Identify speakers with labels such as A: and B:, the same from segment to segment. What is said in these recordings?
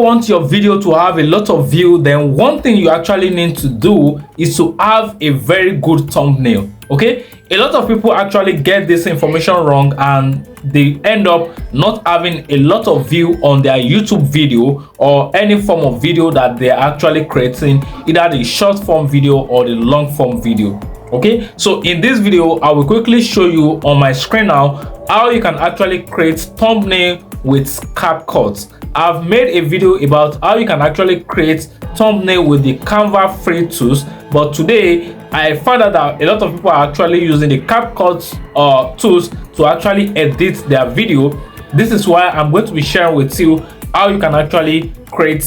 A: want your video to have a lot of view, then one thing you actually need to do is to have a very good thumbnail. Okay, a lot of people actually get this information wrong and they end up not having a lot of view on their YouTube video or any form of video that they're actually creating, either the short form video or the long form video. Okay, so in this video I will quickly show you on my screen now how you can actually create thumbnail with CapCut. I've made a video about how you can actually create thumbnail with the Canva free tools, but today I found out that a lot of people are actually using the CapCut tools to actually edit their video. This is why I'm going to be sharing with you how you can actually create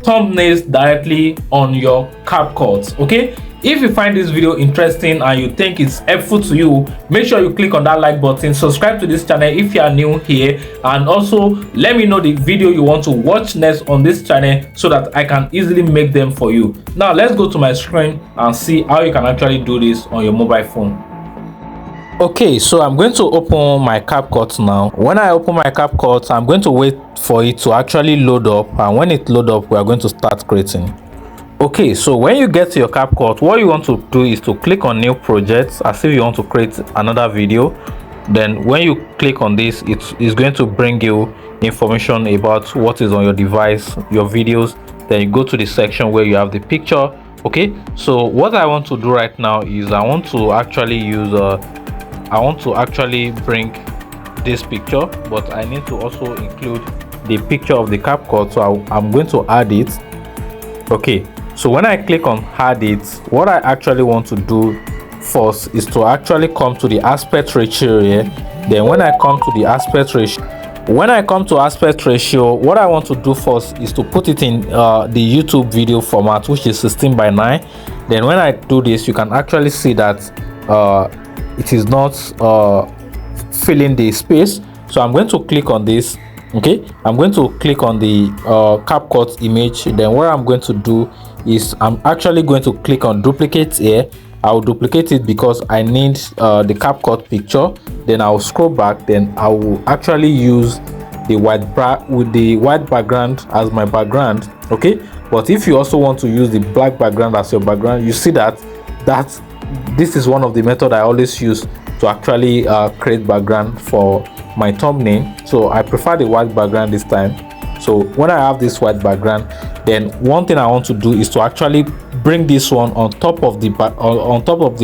A: thumbnails directly on your CapCut. Okay, if you find this video interesting and you think it's helpful to you, make sure you click on that like button, subscribe to this channel if you are new here, and also let me know the video you want to watch next on this channel so that I can easily make them for you. Now let's go to my screen and see how you can actually do this on your mobile phone. Okay, so I'm going to open my CapCut now. When I open my CapCut, I'm going to wait for it to actually load up, and when it load up, we are going to start creating. Okay, so when you get to your CapCut, what you want to do is to click on new projects as if you want to create another video. Then when you click on this, it is going to bring you information about what is on your device, your videos. Then you go to the section where you have the picture. Okay, so what I want to do right now is I want to actually bring this picture, but I need to also include the picture of the CapCut, so I'm going to add it. Okay, so when I click on add it, what I actually want to do first is to actually come to the aspect ratio here. Then when I come to aspect ratio, what I want to do first is to put it in the YouTube video format, which is 16:9. Then when I do this, you can actually see that it is not filling the space. So I'm going to click on this. Okay, I'm going to click on the CapCut image. Then what I'm going to do is I'm actually going to click on duplicate here. I'll duplicate it because I need the CapCut picture. Then I'll scroll back. Then I will actually use the white background as my background. Okay, but if you also want to use the black background as your background, you see that this is one of the methods I always use to actually create background for my thumbnail. So I prefer the white background this time. So when I have this white background, then one thing I want to do is to actually bring this one on top of the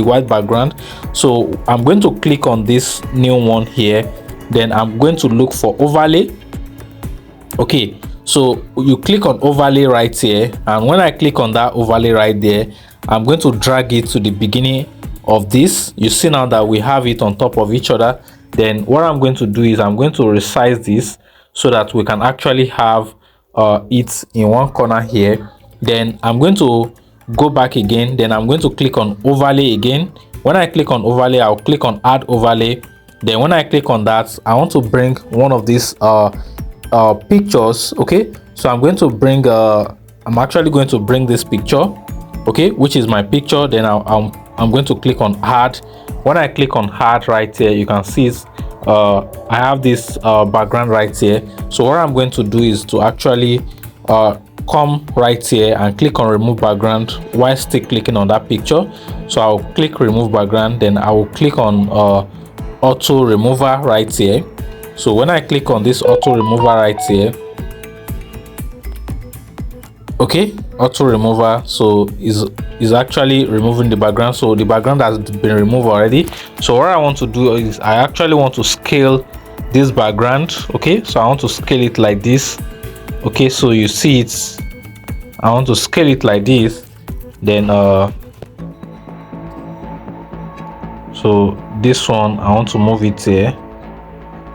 A: white background. So I'm going to click on this new one here. Then I'm going to look for overlay. Okay, so you click on overlay right here, and when I click on that overlay right there, I'm going to drag it to the beginning of this. You see now that we have it on top of each other. Then what I'm going to do is I'm going to resize this so that we can actually have it in one corner here. Then I'm going to go back again. Then I'm going to click on overlay again. When I click on overlay, I'll click on add overlay. Then when I click on that, I want to bring one of these pictures. Okay, so I'm actually going to bring this picture, okay, which is my picture. Then I'm going to click on add. When I click on add right here, you can see I have this background right here. So what I'm going to do is to actually come right here and click on remove background while still clicking on that picture. So I'll click remove background. Then I will click on auto remover right here. So when I click on this auto remover right here, okay, auto remover, so is actually removing the background. So the background has been removed already. So what I want to do is I actually want to scale this background. Okay, so I want to scale it like this. Okay, so you see it, I want to scale it like this. Then so this one I want to move it here.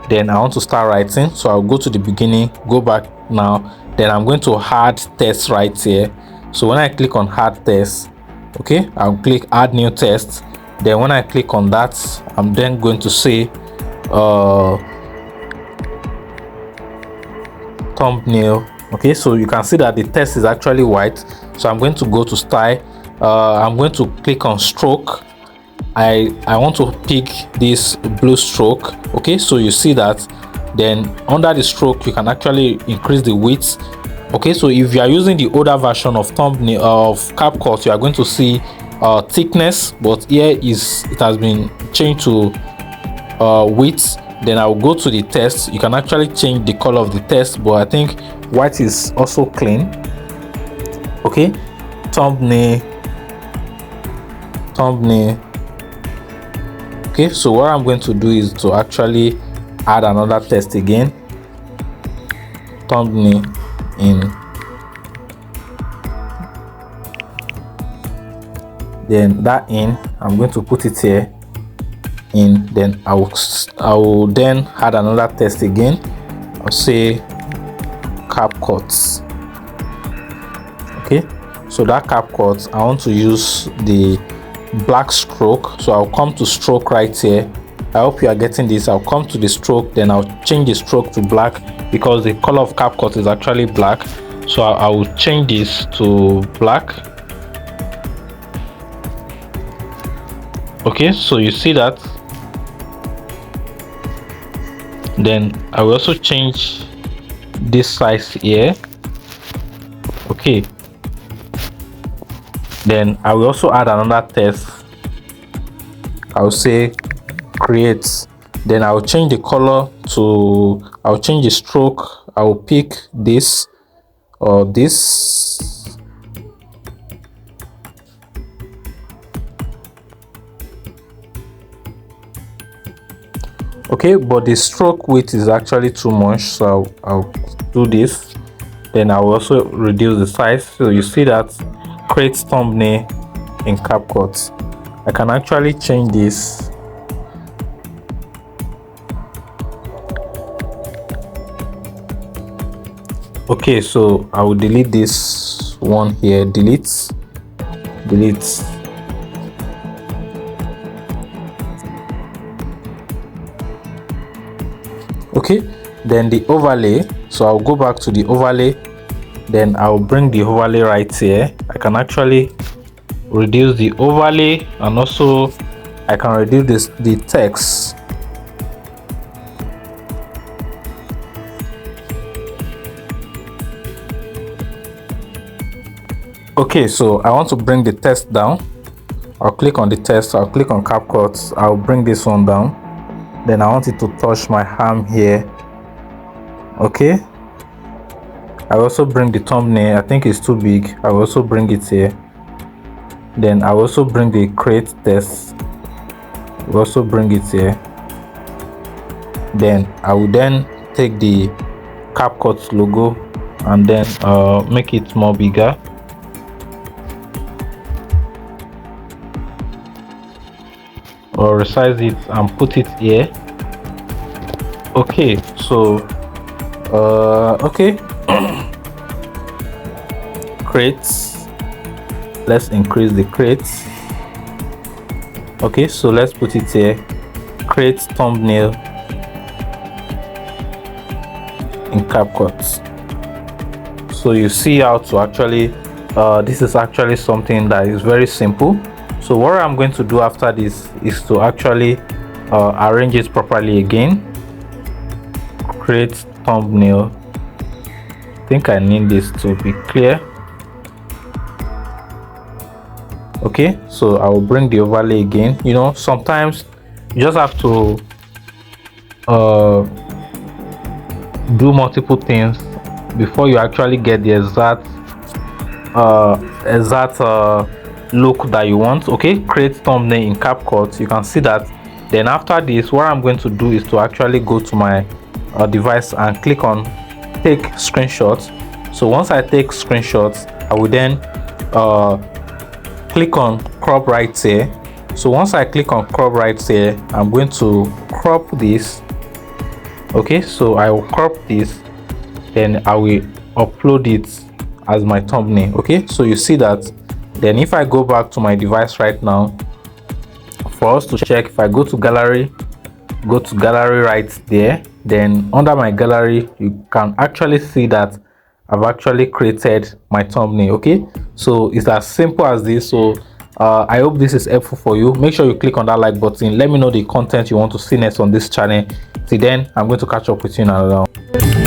A: Then I want to start writing, so I'll go to the beginning, go back now. Then I'm going to add text right here. So when I click on add text, okay, I'll click add new text. Then when I click on that, I'm then going to say thumbnail. Okay, so you can see that the text is actually white. So I'm going to go to style. I'm going to click on stroke. I want to pick this blue stroke. Okay, so you see that. Then under the stroke, you can actually increase the width Okay, so if you are using the older version of thumbnail of CapCut, you are going to see thickness, but here is it has been changed to width. Then I'll go to the text. You can actually change the color of the text, but I think white is also clean. Okay, thumbnail. Okay, so what I'm going to do is to actually add another text again. Thumbnail in, then that in, I'm going to put it here in, then I will then add another text again. I'll say CapCut. Okay, so that CapCut, I want to use the black stroke, so I'll come to stroke right here. I hope you are getting this. I'll come to the stroke, then I'll change the stroke to black because the color of CapCut is actually black, so I will change this to black. Okay, so you see that. Then I will also change this size here. Okay, then I will also add another text. I'll say create, then I'll change the color to, I'll change the stroke. I will pick this or this. Okay, but the stroke width is actually too much, so I'll do this. Then I will also reduce the size. So you see that create thumbnail in CapCut. I can actually change this. Okay, so I will delete this one here. Delete. Okay, then the overlay, so I'll go back to the overlay, then I'll bring the overlay right here. I can actually reduce the overlay, and also I can reduce the text. Okay, so I want to bring the text down. I'll click on the text, I'll click on CapCut, I'll bring this one down. Then I want it to touch my arm here. Okay, I also bring the thumbnail. I think it's too big. I will also bring it here. Then I will also bring the create text. We'll also bring it here. Then I will then take the CapCut logo and then make it more bigger. Or resize it and put it here. Okay, so okay. Crates, let's increase the crates. Okay, so let's put it here. Create thumbnail in CapCut. So you see how to actually this is actually something that is very simple. So what I'm going to do after this is to actually arrange it properly again. Create thumbnail. I think I need this to be clear. Okay, so I will bring the overlay again. You know, sometimes you just have to do multiple things before you actually get the exact look that you want. Okay, create thumbnail in CapCut. You can see that. Then after this, what I'm going to do is to actually go to my device and click on take screenshots. So once I take screenshots, I will then click on crop right here. So once I click on crop right here, I'm going to crop this. Okay, so I will crop this, then I will upload it as my thumbnail. Okay, so you see that. Then if I go back to my device right now, for us to check, if I go to gallery right there, then under my gallery you can actually see that I've actually created my thumbnail. Okay, so it's as simple as this. So I hope this is helpful for you. Make sure you click on that like button. Let me know the content you want to see next on this channel. Till then, I'm going to catch up with you in another one.